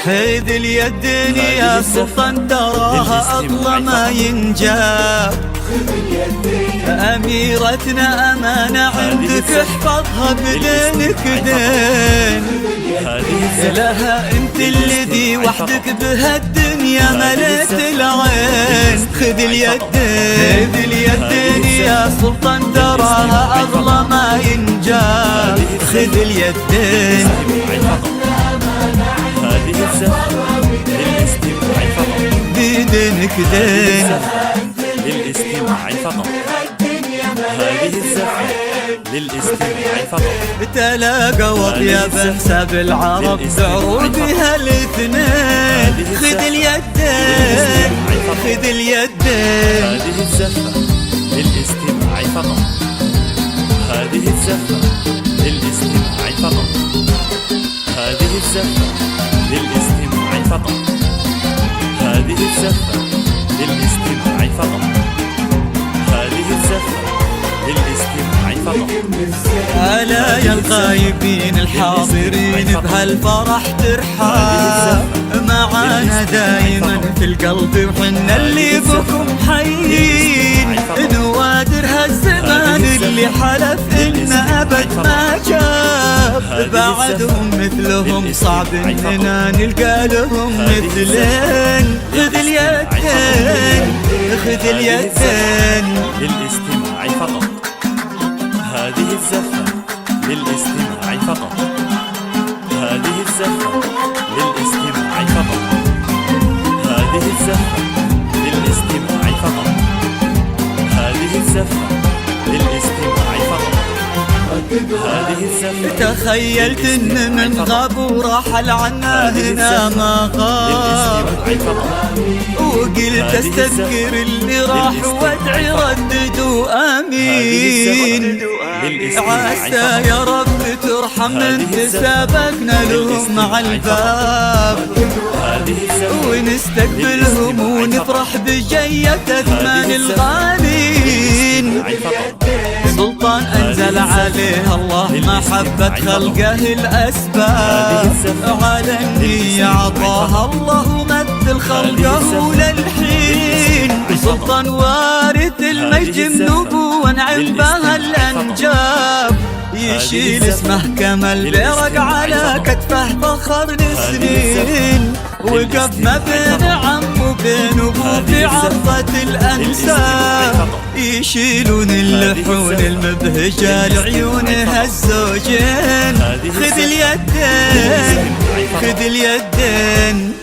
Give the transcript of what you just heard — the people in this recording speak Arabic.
خذ اليدين يا سلطان تراها أطلى ما ينجاب. أميرتنا أمانة عندك احفظها بدينك دين. لها انت الذي وحدك بهالدنيا مليت العين. خذ اليدين يا سلطان تراها أغلى ما ينجاب. خذ اليدين هذه الزفة للاستماع فقط، بدينك دين للاستماع فقط. هذه الزفة للاستماع فقط. تلاقوا يا بحساب العرب بعروضها الاثنين. خذ اليدين خذ اليدين. هذه الزفة للاستماع فقط. هذه الزفة للاستماع فقط. هذه الزفة للاستماع فقط. هذه الزفة للاستماع فقط. هذه الزفة للاستماع فقط. ألا يا الغايبين الحاضرين بهالفرح ترحاب معانا دايما في القلب وحنا اللي بكم حيين. نوادر هالزمان اللي حلف إن أبد ما جاب. بعدهم مثلهم صعب إننا نلقى لهم مثلين. خذ اليدين خذ اليدين للاستماع فقط. هذه الزفة للاستماع فقط. هذه الزفة للاستماع فقط. هذه الزفة للاستماع فقط. هذه الزفة للاستماع فقط. هذه الزفة. تخيلت ان من غاب ورحل عنا هنا ما غاب. وقلت استذكر اللي راح وادعي رددوا امين. عسى يا رب ترحم من تسابقنا لهم مع الباب. ونستقبلهم ونفرح بجية اثمان الغالين. سلطان أنزل عليه الله محبة خلقه الأسباب. على النية عطاها الله مثل خلقه للحين. سلطان وارث المجد النبوة نعم بها الأنجاب. يشيل اسمه كما البرق على كتفه فخر لسنين. وقف ما بين عم وبين ابوه في عرضة الأنساب. يشيلون اللحون المبهجة لعيونها الزوجين. خذ اليدين خذ اليدين